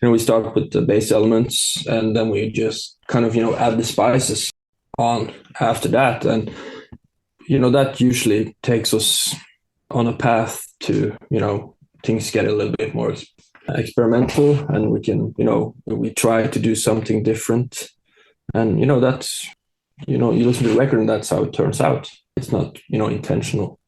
we start with the base elements, and then we just kind of, add the spices on after that. And, that usually takes us on a path to, things get a little bit more experimental, and we can, we try to do something different. And, that's, you listen to the record and that's how it turns out. It's not, intentional.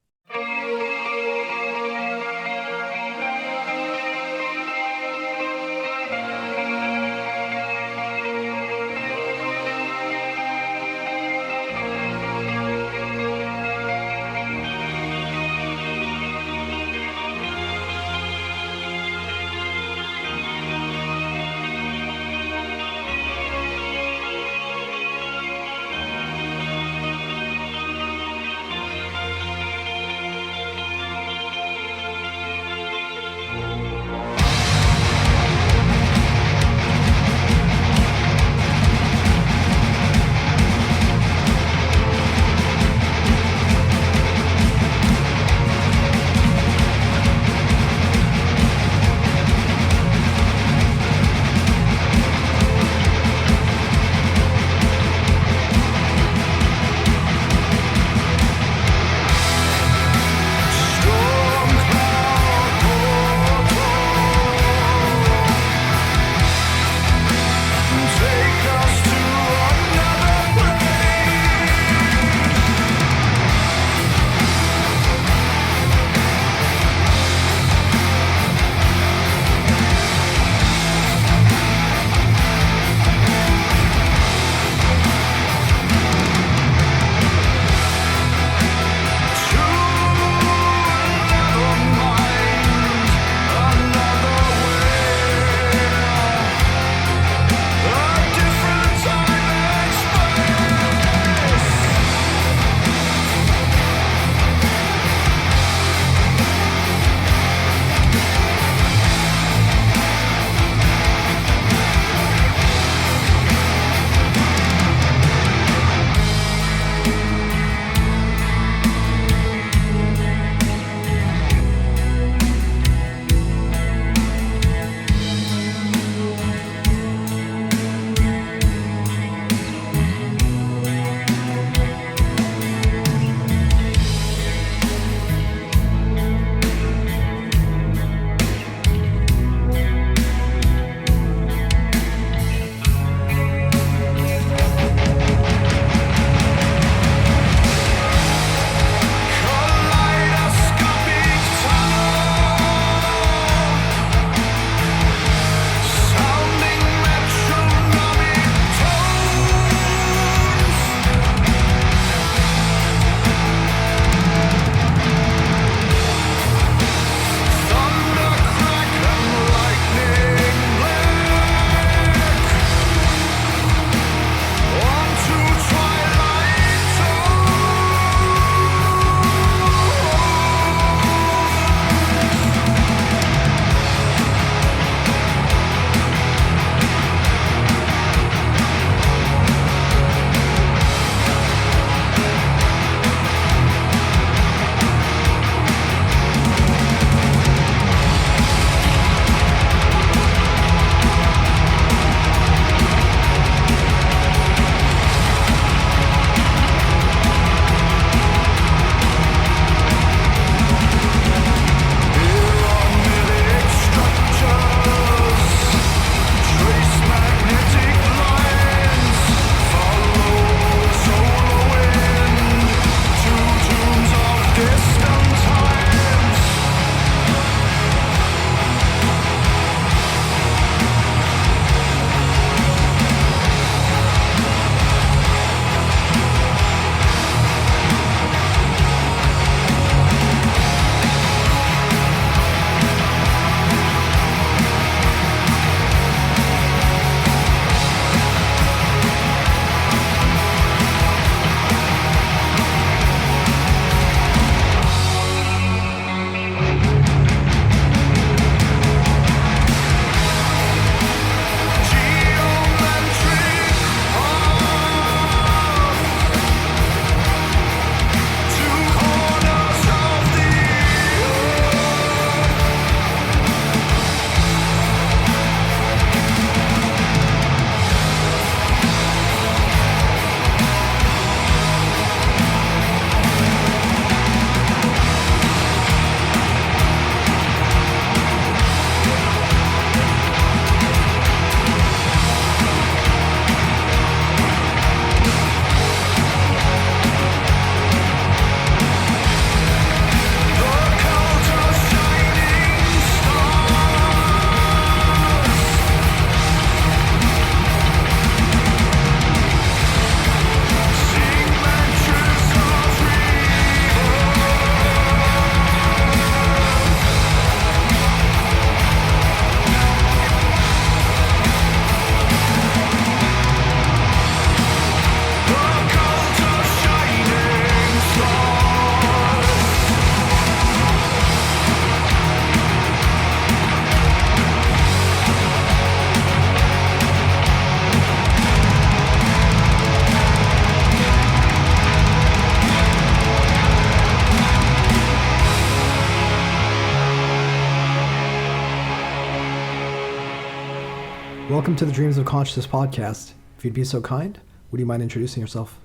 Welcome to the Dreams of Consciousness podcast. If you'd be so kind, would you mind introducing yourself?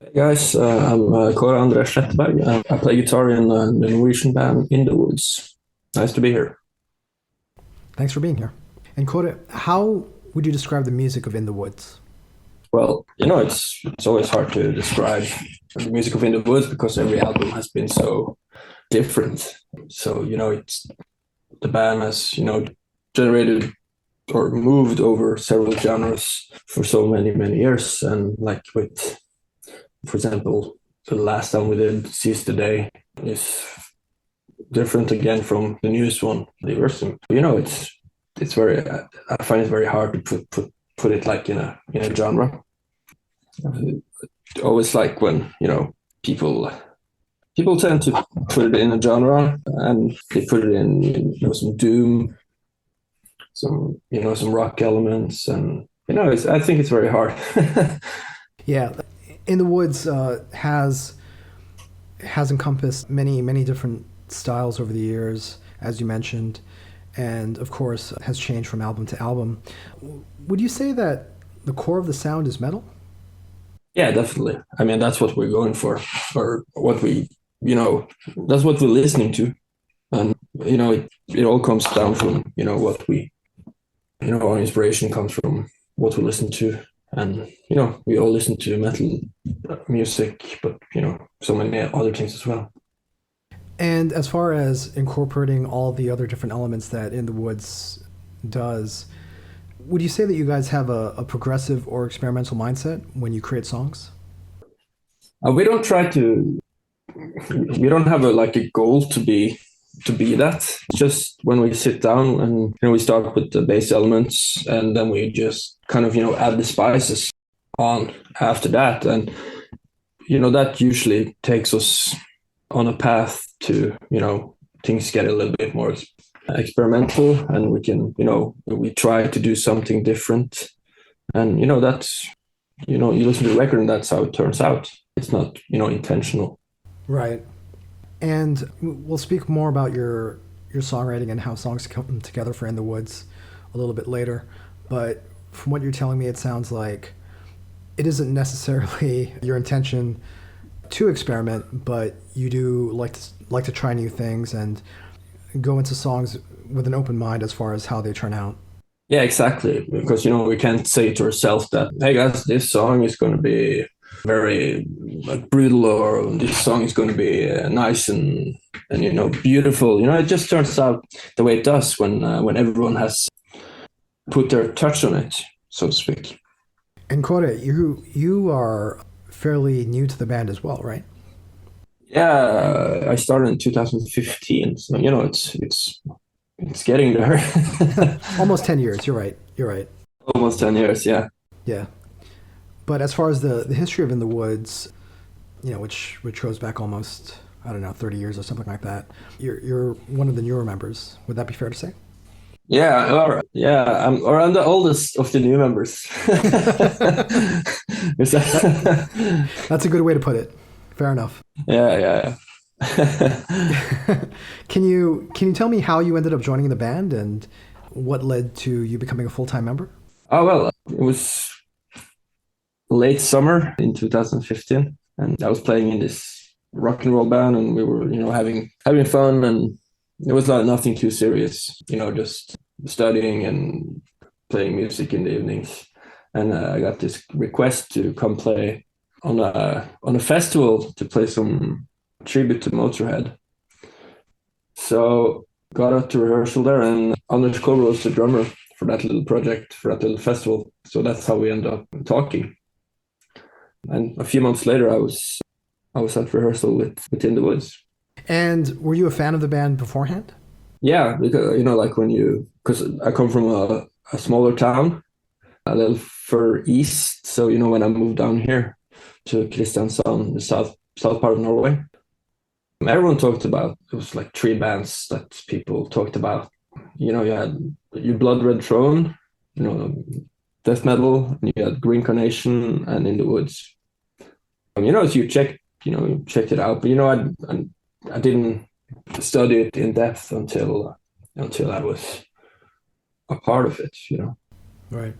Hey guys, I'm Kåre André Sletteberg. I play guitar in the Norwegian band In the Woods. Nice to be here. Thanks for being here. And Kåre, how would you describe the music of In the Woods? Well, it's always hard to describe the music of In the Woods because every album has been so different. So, it's the band has, generated or moved over several genres for so many years. And like with, for example, the last time we did Seize the Day is different again from the newest one, Diversum. It's very, I find it very hard to put it like in a genre. I always like when, people tend to put it in a genre and they put it in, some doom, some rock elements, and I think it's very hard. Yeah, In the Woods has encompassed many different styles over the years, as you mentioned, and of course has changed from album to album. Would you say that the core of the sound is metal? Yeah, definitely. I mean, that's what we're going for, or what we, that's what we're listening to, and it all comes down from what we, our inspiration comes from what we listen to. And, we all listen to metal music, but, so many other things as well. And as far as incorporating all the other different elements that In the Woods does, would you say that you guys have a progressive or experimental mindset when you create songs? We don't try to, we don't have a goal to be that. It's just when we sit down and we start with the bass elements, and then we just kind of add the spices on after that, and that usually takes us on a path to things get a little bit more experimental, and we can we try to do something different, and that's you listen to the record and that's how it turns out. It's not intentional. Right. And we'll speak more about your songwriting and how songs come together for In the Woods a little bit later. But from what you're telling me, it sounds like it isn't necessarily your intention to experiment, but you do like to try new things and go into songs with an open mind as far as how they turn out. Yeah, exactly. Because we can't say to ourselves that, hey guys, this song is going to be very brutal, or this song is going to be nice and beautiful. It just turns out the way it does when everyone has put their touch on it, so to speak. And Kåre, you are fairly new to the band as well, right? Yeah, I started in 2015, so it's getting there. Almost 10 years. You're right. Almost 10 years, yeah. Yeah. But as far as the history of In the Woods, which goes back almost, 30 years or something like that, you're one of the newer members. Would that be fair to say? Yeah, I'm the oldest of the new members. That's a good way to put it. Fair enough. Yeah. Can you tell me how you ended up joining the band and what led to you becoming a full-time member? Oh, well, it was late summer in 2015, and I was playing in this rock and roll band, and we were having fun, and it was nothing too serious, just studying and playing music in the evenings. And I got this request to come play on a festival to play some tribute to Motorhead. So got out to rehearsal there, and Anders Kåre was the drummer for that little project, for that little festival. So that's how we ended up talking. And a few months later, I was at rehearsal with In the Woods. And were you a fan of the band beforehand? Yeah, because because I come from a smaller town, a little further east. So when I moved down here to Kristiansand, the south part of Norway, everyone talked about, it was like three bands that people talked about. You had your Blood Red Throne, death metal, and you had Green Carnation and In the Woods. So you checked it out, but I didn't study it in depth until I was a part of it. Right.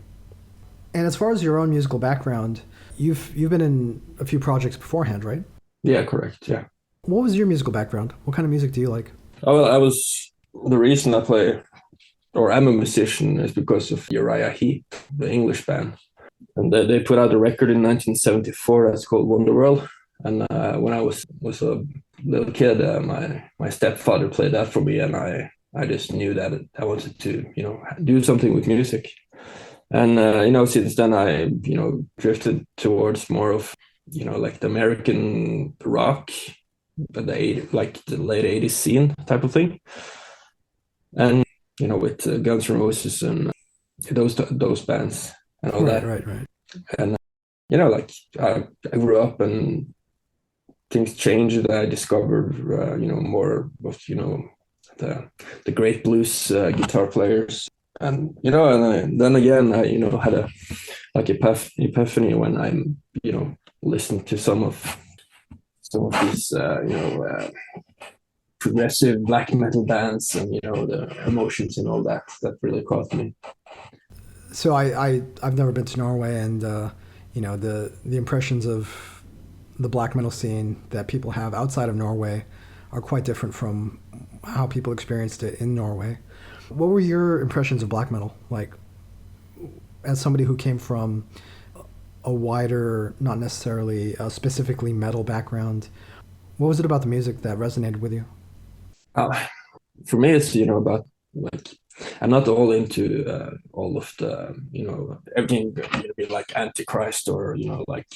And as far as your own musical background, you've been in a few projects beforehand, right? Yeah, correct. Yeah. What was your musical background? What kind of music do you like? Oh, well, I was the reason I play or am a musician is because of Uriah Heep, the English band. And they put out a record in 1974 that's called Wonderworld. And when I was a little kid, my stepfather played that for me, and I just knew that I wanted to do something with music. And since then I drifted towards more of like the American rock, but like the late '80s scene type of thing, and with Guns N' Roses and those bands and all Right, that. right, right. And like I grew up and things changed. I discovered more of the great blues guitar players, and then again I had a like epiphany when I'm listened to some of these progressive black metal bands, and the emotions and all that really caught me. So I've never been to Norway, and the impressions of the black metal scene that people have outside of Norway are quite different from how people experienced it in Norway. What were your impressions of black metal like, as somebody who came from a wider, not necessarily specifically metal background? What was it about the music that resonated with you? Uh, for me, it's about like I'm not all into all of the everything be like antichrist or like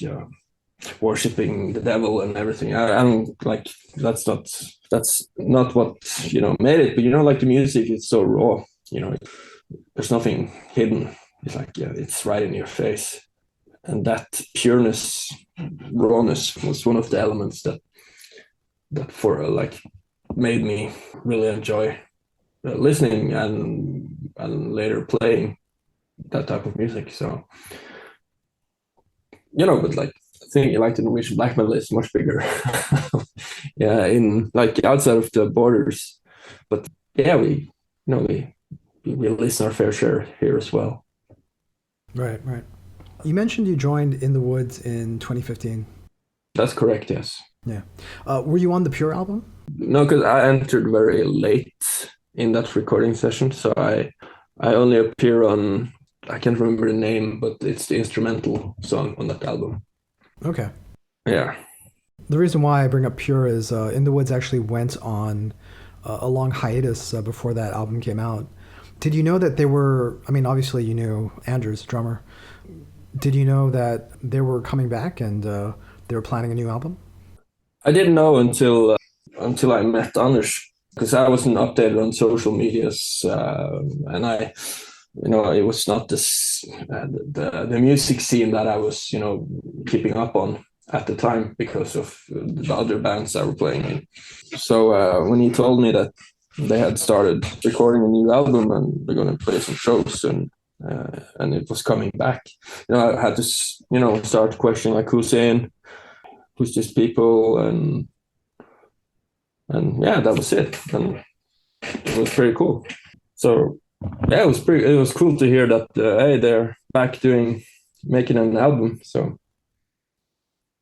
worshiping the devil and everything. I'm like that's not what made it. But like the music is so raw. There's nothing hidden. It's like it's right in your face, and that pureness, rawness was one of the elements that for like made me really enjoy listening and later playing that type of music. So but like I think like the Norwegian black metal is much bigger, yeah, in like outside of the borders. But yeah, we listen our fair share here as well. Right, right. You mentioned you joined In the Woods in 2015. That's correct. Yes. Yeah. Were you on the Pure album? No, because I entered very late in that recording session, so I only appear on, I can't remember the name, but it's the instrumental song on that album. Okay. Yeah. The reason why I bring up Pure is In the Woods actually went on a long hiatus before that album came out. Did you know that they were, I mean, obviously you knew Anders, drummer. Did you know that they were coming back and they were planning a new album? I didn't know until I met Anders, because I wasn't updated on social medias, and it was not this the music scene that I was keeping up on at the time because of the other bands I were playing in. So when he told me that they had started recording a new album and they're going to play some shows and it was coming back, I had to start questioning like who's in, who's these people, and yeah, that was it, and it was pretty cool. So yeah, it was cool to hear that hey, they're back making an album. So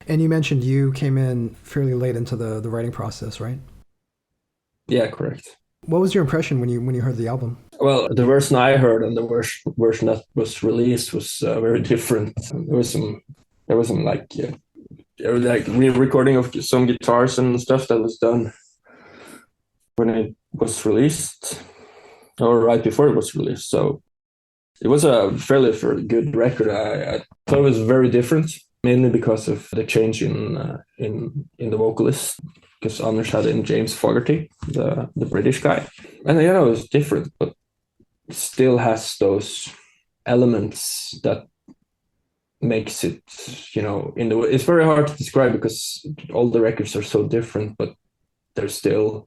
And you mentioned you came in fairly late into the writing process, right? yeah, correct. What was your impression when you heard the album? Well, the version I heard and the version that was released was very different. There was some like re-recording of some guitars and stuff that was done when it was released or right before it was released. So it was a fairly good record. I thought it was very different, mainly because of the change in the vocalist. Because Anders had in James Fogarty, the British guy, and it was different, but still has those elements that makes it it's very hard to describe because all the records are so different, but there's still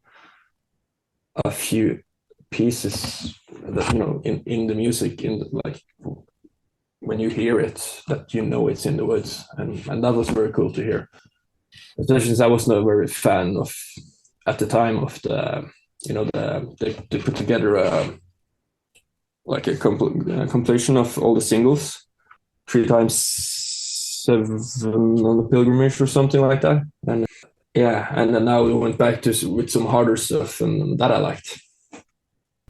a few pieces that in the music like when you hear it that it's In the Woods, and that was very cool to hear, especially since I wasn't a very fan of at the time of the they put together like a completion of all the singles, 3 times 7 on the pilgrimage or something like that. And yeah, and then now we went back to with some harder stuff, and that I liked.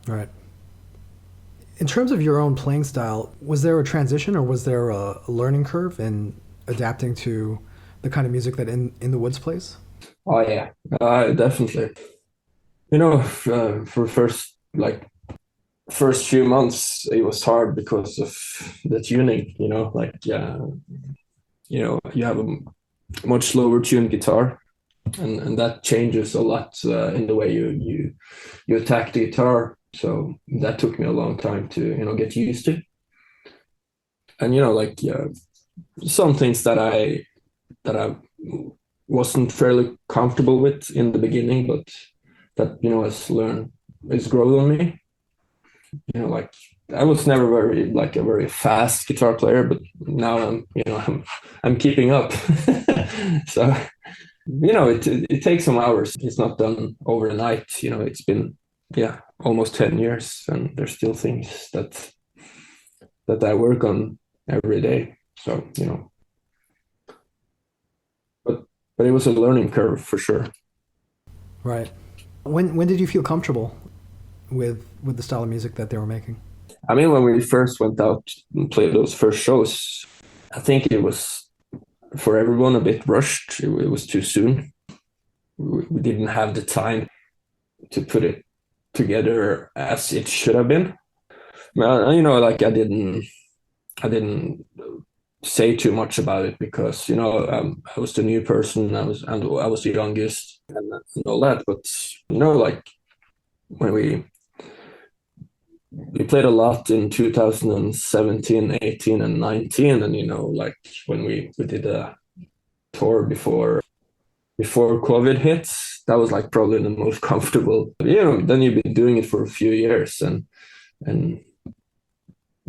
Right. In terms of your own playing style, was there a transition or was there a learning curve in adapting to the kind of music that In the Woods plays? Oh yeah, definitely. For first few months it was hard because of the tuning. You have a much slower tuned guitar, and that changes a lot in the way you attack the guitar. So that took me a long time to get used to. And some things that I wasn't fairly comfortable with in the beginning, but that has grown on me. Like I was never a very fast guitar player, but now I'm keeping up. So it takes some hours. It's not done overnight. It's been almost 10 years, and there's still things that I work on every day. So but it was a learning curve for sure. Right. When did you feel comfortable with the style of music that they were making? I mean, when we first went out and played those first shows, I think it was for everyone a bit rushed. It was too soon. We didn't have the time to put it together as it should have been. Well, like I didn't say too much about it because I was the new person. I was the youngest and all that. But like when we played a lot in 2017, 18, and 19, and like when we did a tour before COVID hit, that was like probably the most comfortable. Then you've been doing it for a few years, and then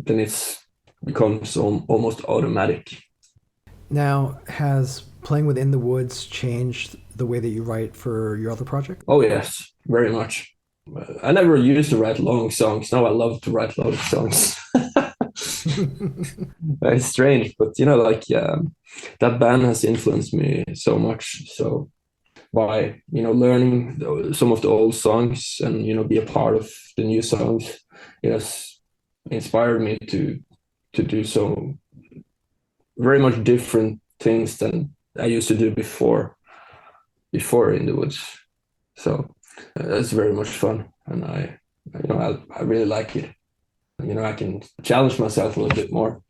it's becomes almost automatic. Now, has playing with In the Woods changed the way that you write for your other project? Oh yes, very much. I never used to write long songs. Now I love to write long songs. Very strange, but that band has influenced me so much. So by learning some of the old songs and be a part of the new songs, it has inspired me to do so very much different things than I used to do before In the Woods. So it's very much fun, and I really like it. I can challenge myself a little bit more.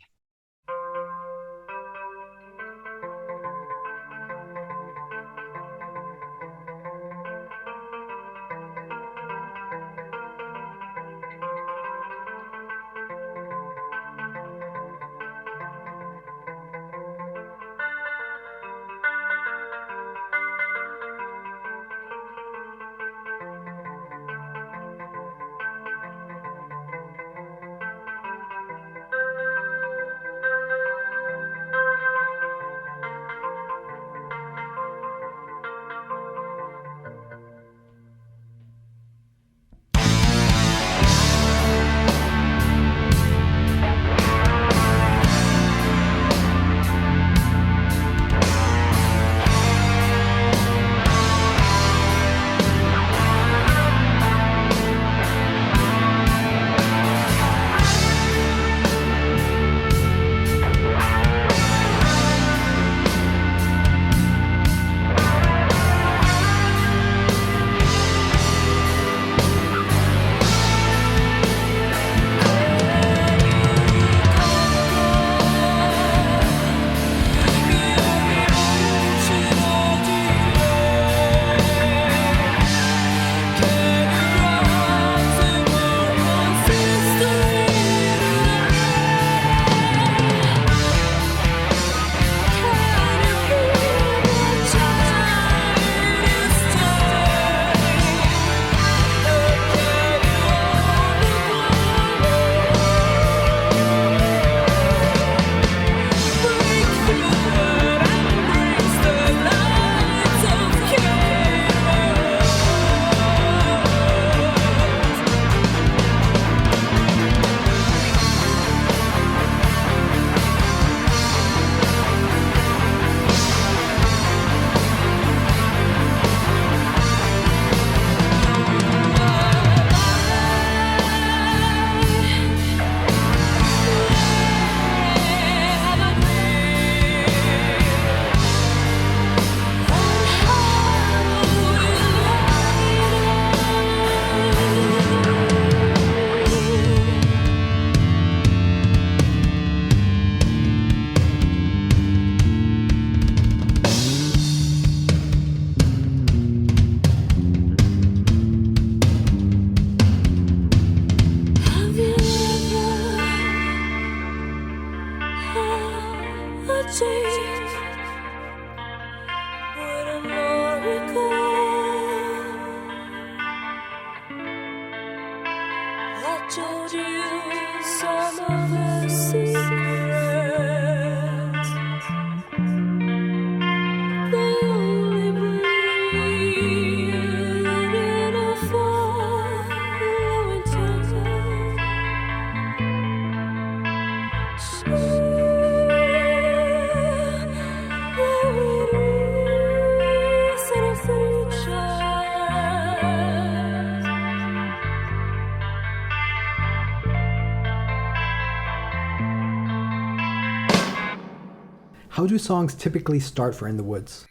How do songs typically start for In the Woods?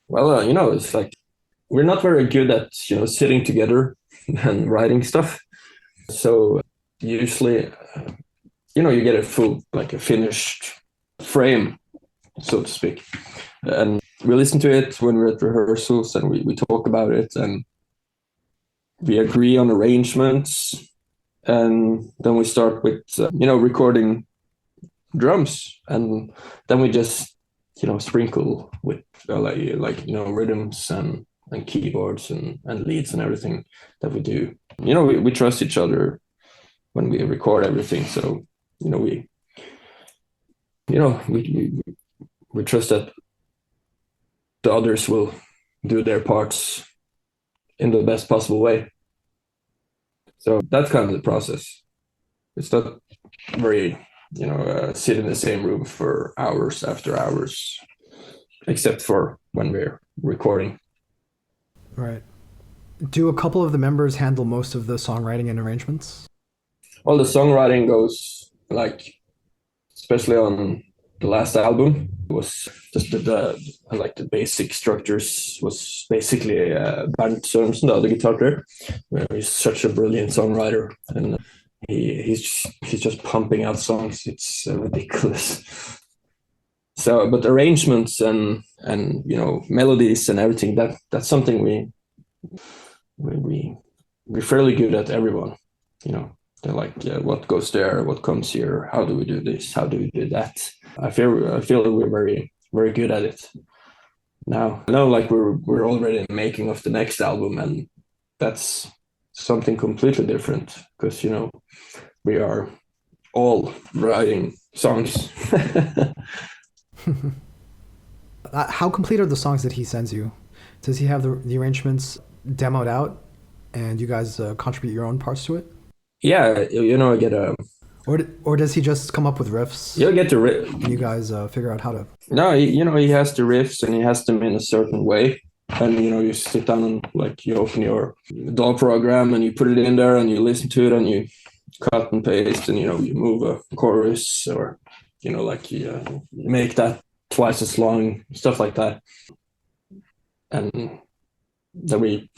Well, it's like we're not very good at sitting together and writing stuff. So usually, you get a full, like a finished frame, so to speak, and we listen to it when we're at rehearsals, and we talk about it, and we agree on arrangements, and then we start with recording drums, and then we just sprinkle with rhythms and keyboards and leads and everything that we do. We trust each other when we record everything, so we trust that the others will do their parts in the best possible way. So that's kind of the process. It's not very sit in the same room for hours after hours, except for when we're recording. Right. Do a couple of the members handle most of the songwriting and arrangements? Well, the songwriting goes, like, especially on the last album, was just the basic structures was basically Bernt Sørensen, the other guitar player. He's such a brilliant songwriter, and he's just pumping out songs. It's ridiculous. So, but arrangements and melodies and everything, that's something we're fairly good at. Everyone, they're like, what goes there, what comes here, how do we do this, how do we do that. I feel that we're very, very good at it now. Like we're already in the making of the next album, and that's something completely different, because we are all writing songs. How complete are the songs that he sends you? Does he have the arrangements demoed out, and you guys contribute your own parts to it? Yeah, I get a... Or does he just come up with riffs? You get the riff, and you guys figure out how to... No, he has the riffs, and he has them in a certain way. And, you sit down and, you open your DAW program, and you put it in there, and you listen to it, and you cut and paste, and, you move a chorus, or, you make that twice as long, stuff like that. And then we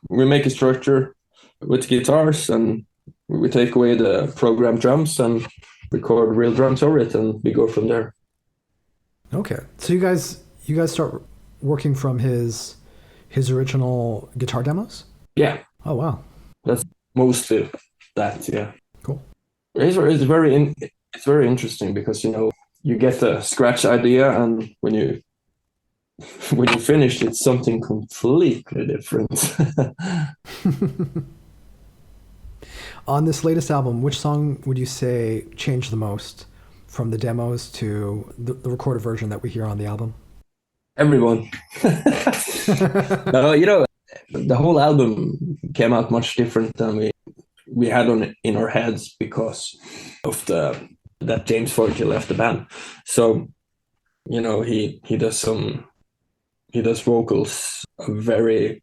make a structure with guitars, and we take away the programmed drums and record real drums over it, and we go from there. Okay. So you guys start working from his original guitar demos? Yeah. Oh, wow. That's mostly that, yeah. Cool. It's very interesting, because, you get a scratch idea, and when you finish, it's something completely different. On this latest album, which song would you say changed the most from the demos to the recorded version that we hear on the album? Everyone. No, the whole album came out much different than we had in our heads, because of that James Forkey left the band. So, he does vocals a very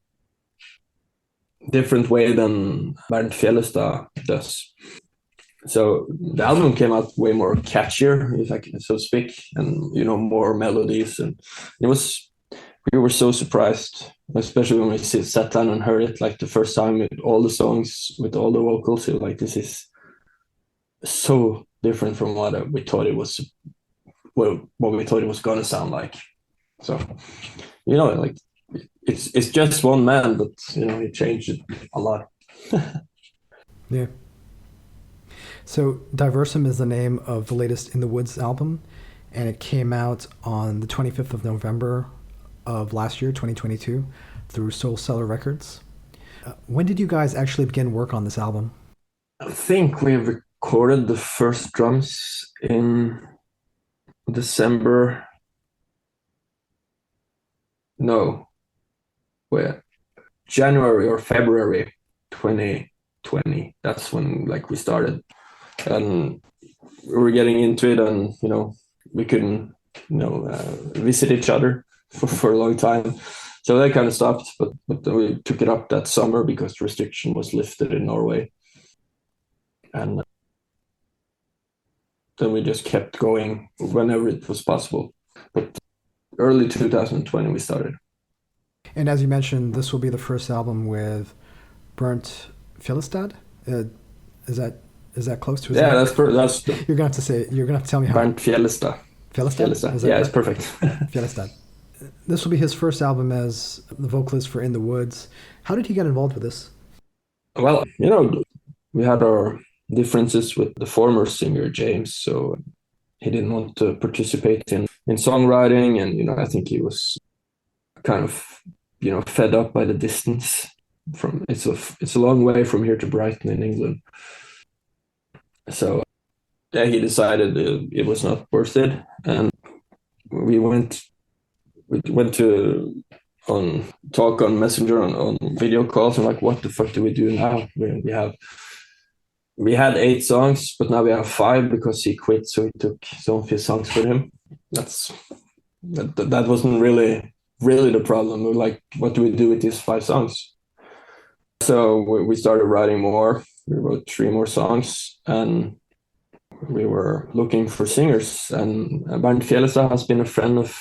different way than Bernt Fjellestad does. So the album came out way more catchier, if I can so speak, and more melodies, and we were so surprised, especially when we sat down and heard it like the first time, with all the songs, with all the vocals. It was like, this is so different from what we thought it was, what we thought it was gonna sound like. So it's just one man, but he changed it a lot. Yeah. So Diversum is the name of the latest In the Woods album, and it came out on the 25th of November of last year, 2022, through Soul Cellar Records. When did you guys actually begin work on this album? I think we recorded the first drums in December. No, wait, January or February 2020. That's when like we started, and we were getting into it, and we couldn't visit each other for a long time, so that kind of stopped. But we took it up that summer because the restriction was lifted in Norway, and then we just kept going whenever it was possible. But early 2020 we started. And as you mentioned, this will be the first album with Bernt Fjellstad. Is that close to his name? That's You're gonna have to tell me how. Bernt Fjellstad. Fjellstad? Yeah, it's perfect. Fjellstad. This will be his first album as the vocalist for In the Woods. How did he get involved with this? Well, we had our differences with the former singer James, so he didn't want to participate in songwriting, and I think he was kind of fed up by the distance. From it's a long way from here to Brighton in England, so yeah, he decided it was not worth it, and we went to on talk on Messenger, on video calls, and like, what the fuck do we do now? We had 8 songs, but now we have 5 because he quit, so he took some of his songs with him. That wasn't really the problem. We were like, what do we do with these 5 songs? So we started writing more. We wrote 3 more songs, and we were looking for singers. And Bernt Fjellstad has been a friend of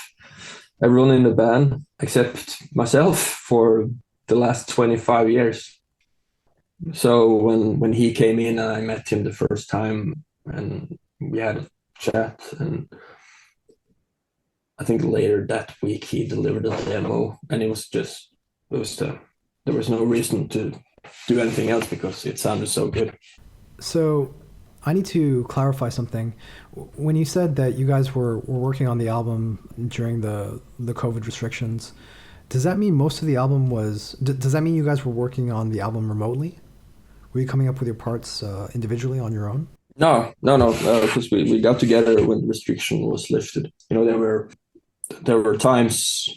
everyone in the band except myself for the last 25 years. So when he came in, and I met him the first time, and we had a chat, and I think later that week he delivered a demo, and there was no reason to do anything else because it sounded so good. So I need to clarify something. When you said that you guys were working on the album during the COVID restrictions, does that mean most of the album does that mean you guys were working on the album remotely? Were you coming up with your parts individually on your own? No, because we got together when the restriction was lifted. There were times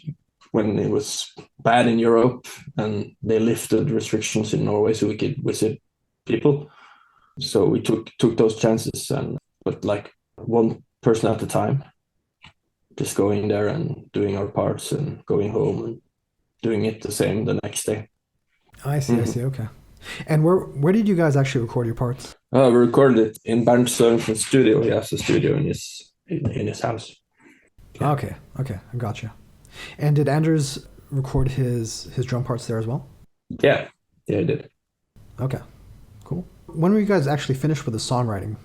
when it was bad in Europe and they lifted restrictions in Norway so we could visit people. So we took those chances, but like one person at a time, just going there and doing our parts and going home and doing it the same the next day. I see. Okay. And where did you guys actually record your parts? We recorded it in Bernt Sørensen's studio. He has a studio in his house. Yeah. Okay, I gotcha. And did Anders record his drum parts there as well? Yeah, he did. Okay, cool. When were you guys actually finished with the songwriting?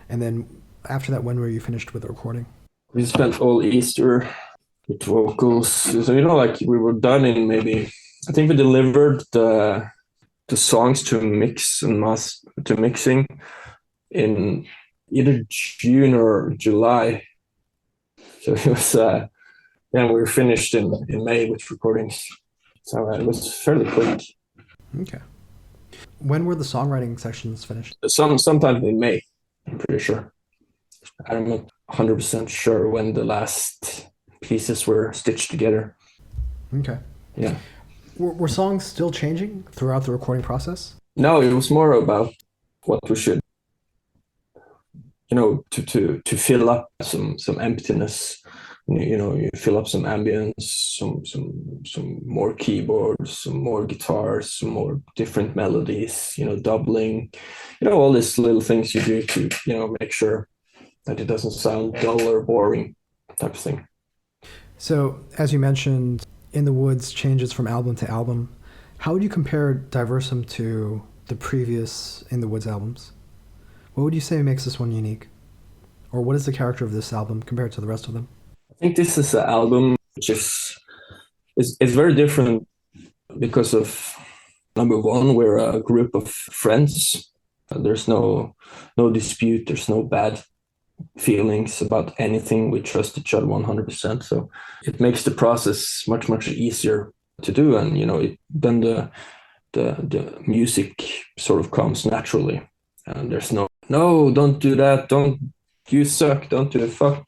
And then after that, when were you finished with the recording? We spent all Easter with vocals. So like we were done in maybe, I think we delivered the songs to mixing in either June or July. So it was we were finished in May with recordings. So it was fairly quick. Okay. When were the songwriting sessions finished? Sometime in May, I'm pretty sure. I'm not 100% sure when the last pieces were stitched together. Okay. Yeah. Were songs still changing throughout the recording process? No, it was more about what we should, to fill up some emptiness. You fill up some ambience, some more keyboards, some more guitars, some more different melodies, doubling, all these little things you do to, make sure that it doesn't sound dull or boring type of thing. So, as you mentioned, In the Woods changes from album to album. How would you compare Diversum to the previous In the Woods albums? What would you say makes this one unique? Or what is the character of this album compared to the rest of them? I think this is an album which is very different because of, number one, we're a group of friends. There's no dispute, there's no bad feelings about anything. We trust each other 100%. So it makes the process much, much easier to do. And, then the music sort of comes naturally. And there's no, don't do that. You suck. Don't do the fuck,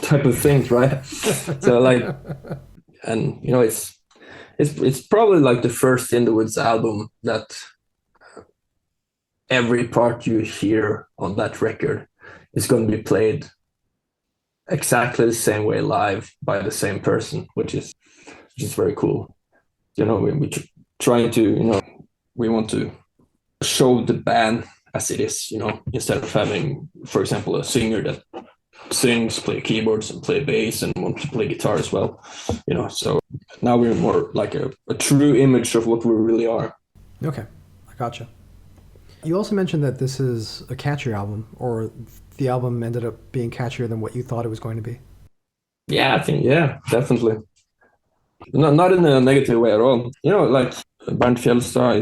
type of things, right? So like, and, it's probably like the first In the Woods album that every part you hear on that record is going to be played exactly the same way live by the same person, which is very cool. We trying to, we want to show the band as it is, instead of having, for example, a singer that sings, play keyboards and play bass and wants to play guitar as well, so now we're more like a true image of what we really are. Okay, I gotcha. You also mentioned that this is a catchy album, or the album ended up being catchier than what you thought it was going to be. Yeah, I think, yeah, definitely. Not in a negative way at all. Like Bernt Fjellstad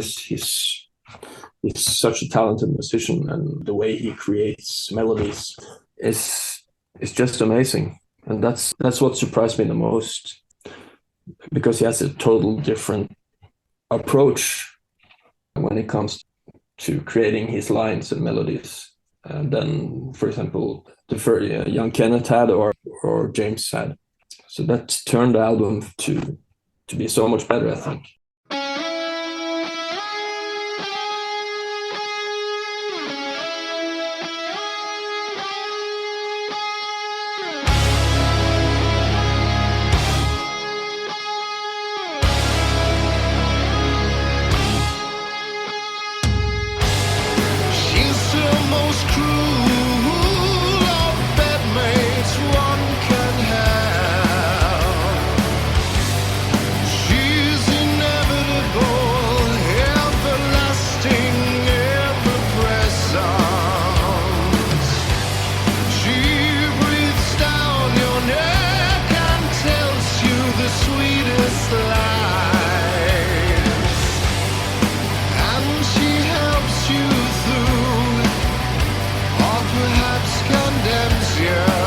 he's such a talented musician, and the way he creates melodies is just amazing. And that's what surprised me the most, because he has a total different approach when it comes to creating his lines and melodies than, for example, the young Kenneth had or James had. So that's turned the album to be so much better, I think. Yeah.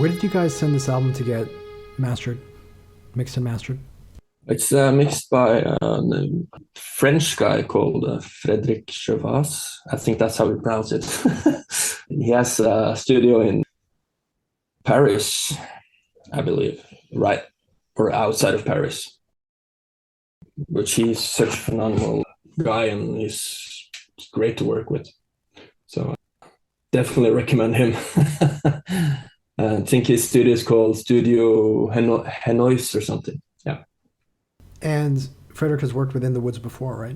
Where did you guys send this album to get mastered, mixed and mastered? It's mixed by a French guy called Frédéric Gervais. I think that's how we pronounce it. He has a studio in Paris, I believe, right, or outside of Paris, which he's such a phenomenal guy and he's great to work with. So definitely recommend him. I think his studio is called Studio Henois or something. Yeah. And Frederick has worked within the Woods before, right?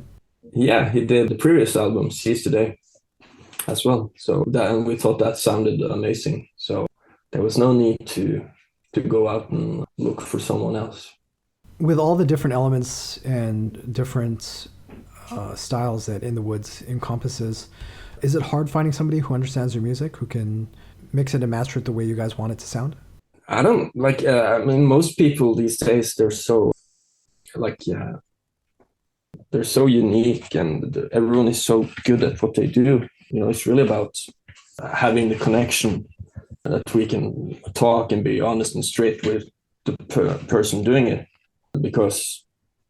Yeah, he did the previous album, Seize Today, as well. So that, and we thought that sounded amazing. So there was no need to go out and look for someone else. With all the different elements and different styles that In the Woods encompasses, is it hard finding somebody who understands your music, who can mix it and master it the way you guys want it to sound? I don't like, I mean, most people these days, they're so they're so unique and everyone is so good at what they do. You know, it's really about having the connection that we can talk and be honest and straight with the person doing it. Because,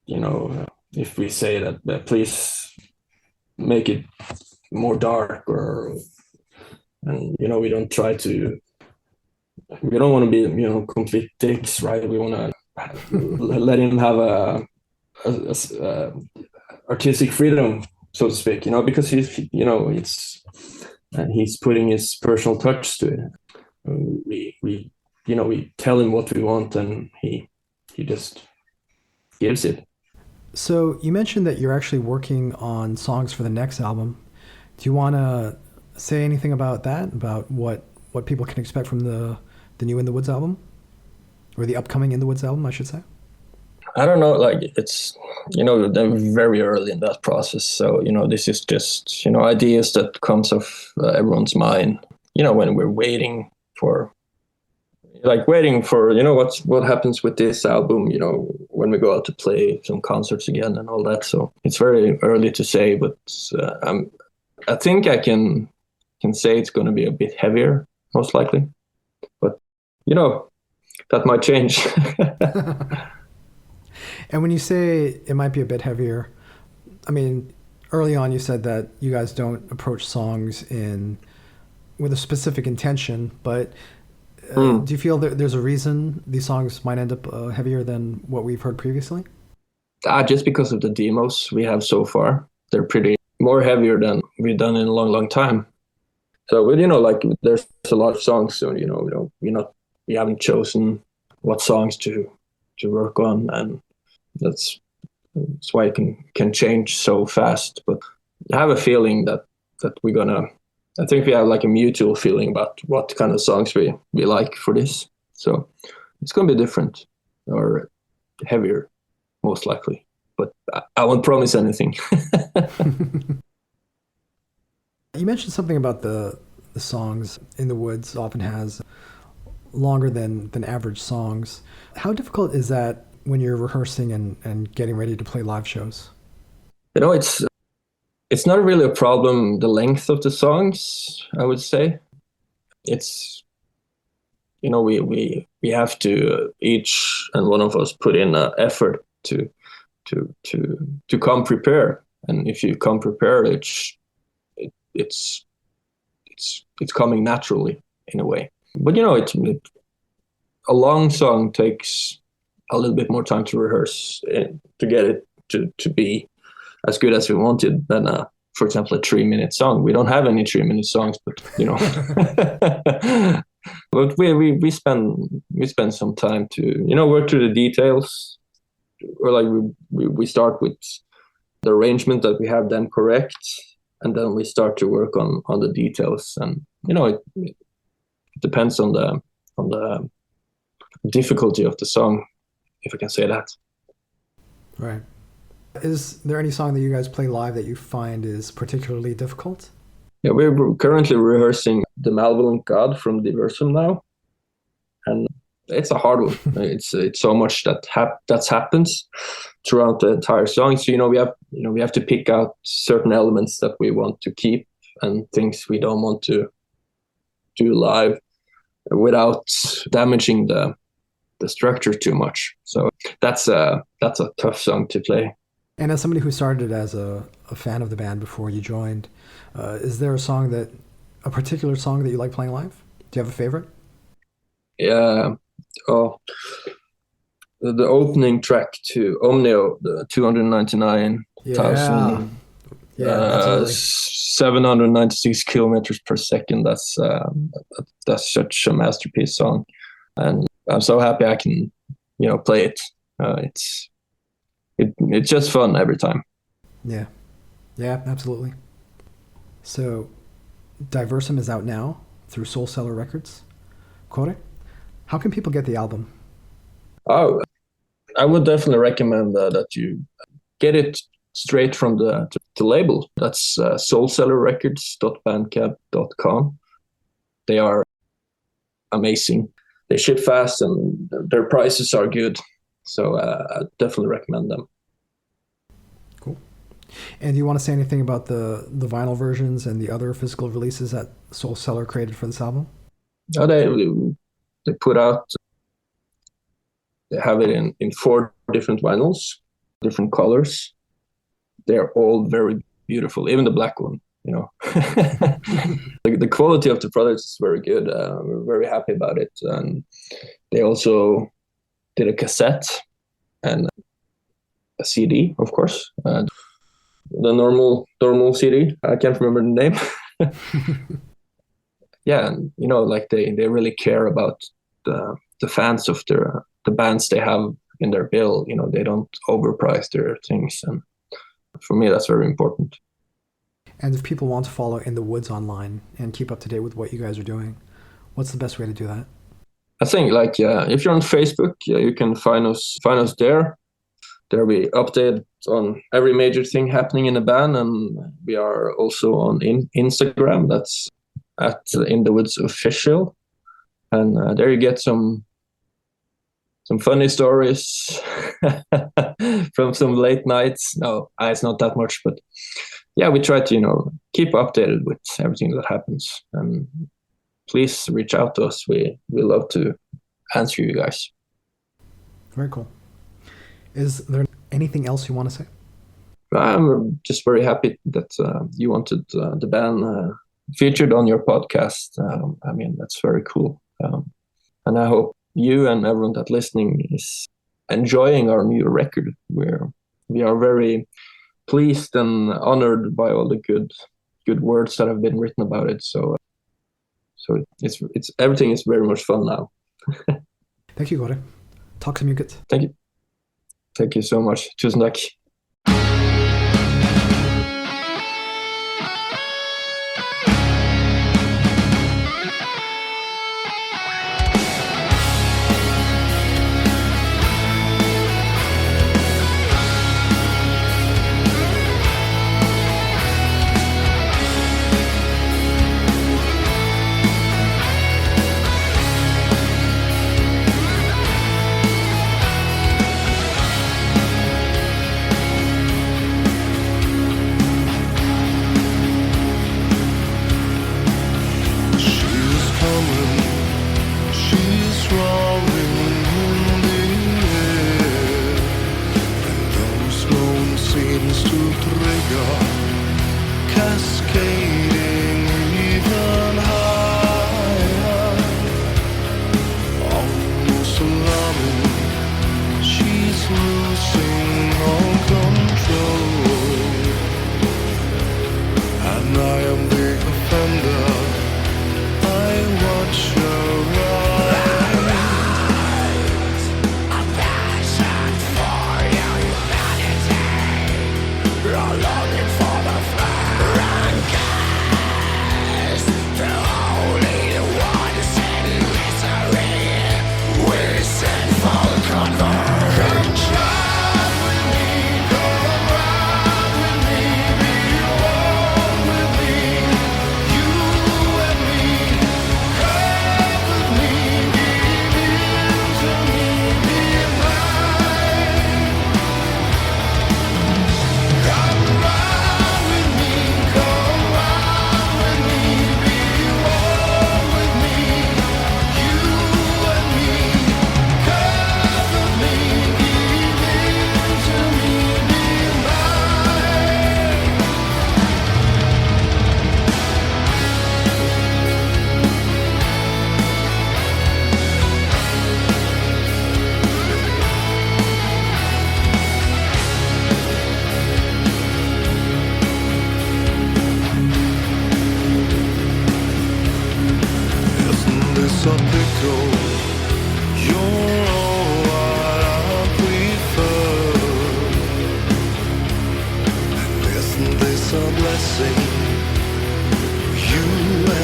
you know, if we say that please make it more dark, and you know, we don't want to be, you know, complete dicks, right? We want to let him have a artistic freedom, so to speak, you know, because he's, you know, he's putting his personal touch to it. We you know, we tell him what we want and he just gives it. So you mentioned that you're actually working on songs for the next album. Do you want to say anything about that, about what people can expect from the new In the Woods album, or the upcoming In the Woods album, I should say? I don't know, like, it's, you know, they're very early in that process. So, you know, this is just, you know, ideas that comes off everyone's mind, you know, when we're waiting for, you know, what happens with this album, you know, when we go out to play some concerts again and all that. So it's very early to say, but I think I can say it's going to be a bit heavier, most likely. But, you know, that might change. And when you say it might be a bit heavier, I mean, early on you said that you guys don't approach songs with a specific intention, but do you feel that there's a reason these songs might end up heavier than what we've heard previously? Just because of the demos we have so far. They're pretty more heavier than we've done in a long, long time. So, you know, like, there's a lot of songs, so, you know, we haven't chosen what songs to work on, and that's why it can change so fast. But I have a feeling that we're gonna, I think we have like a mutual feeling about what kind of songs we like for this. So it's gonna be different or heavier, most likely. But I won't promise anything. You mentioned something about the songs In the Woods often has longer than average songs. How difficult is that when you're rehearsing and getting ready to play live shows? You know, it's not really a problem, the length of the songs, I would say. It's, you know, we have to, each and one of us, put in an effort to come prepared. And if you come prepared, it's coming naturally in a way. But, you know, a long song takes a little bit more time to rehearse to get it to be as good as we wanted than, for example, a 3-minute song. We don't have any 3-minute songs, but, you know, but we spend some time to, you know, work through the details, or like we start with the arrangement that we have then correct, and then we start to work on the details. And, you know, it depends on the difficulty of the song, if I can say that. Right. Is there any song that you guys play live that you find is particularly difficult? Yeah, we're currently rehearsing The Malevolent God from Diversum now, and it's a hard one. It's so much that's happens throughout the entire song. So, you know, we have to pick out certain elements that we want to keep and things we don't want to do live. without damaging the structure too much. So that's a tough song to play. And as somebody who started as a fan of the band before you joined, is there a particular song that you like playing live? Do you have a favorite? Yeah. Oh, the opening track to Omnio, the 299,000. Absolutely. 796 kilometers per second. That's such a masterpiece song, and I'm so happy I can, play it. It's just fun every time. Yeah, absolutely. So, Diversum is out now through Soul Cellar Records. Kåre, how can people get the album? Oh, I would definitely recommend that you get it straight from the label. That's soulcellarrecords.bandcamp.com. They are amazing. They ship fast and their prices are good. So I definitely recommend them. Cool. And do you want to say anything about the vinyl versions and the other physical releases that Soul Cellar created for this album? Oh, they put out, they have it in 4 different vinyls, different colors. They're all very beautiful, even the black one, the quality of the product is very good. We're very happy about it. And they also did a cassette and a CD, of course. The normal CD, I can't remember the name. Yeah, and they really care about the fans of the bands they have in their bill. They don't overprice their things, and for me that's very important. And if people want to follow In the Woods online and keep up to date with what you guys are doing, what's the best way to do that? I think if you're on Facebook, you can find us there. There we update on every major thing happening in the band, and we are also on Instagram. That's at In the Woods Official, and there you get some funny stories from some late nights. No, it's not that much, but yeah, we try to keep updated with everything that happens. And please reach out to us. We love to answer you guys. Very cool. Is there anything else you want to say? I'm just very happy that you wanted the band featured on your podcast. That's very cool. And I hope you and everyone that's listening is enjoying our new record. We are very pleased and honored by all the good words that have been written about it. So it's everything is very much fun now. Thank you, Kåre. Tack så mycket. Thank you so much. Tusen tack. Longing for the flag and gas. so pickle. You're all what I prefer. And isn't this a blessing? You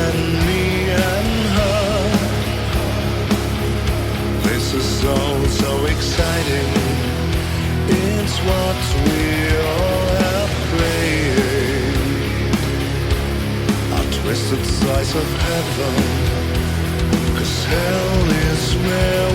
and me and her. This is all so exciting. It's what we all have prayed. A twisted slice of heaven, 'cause hell is where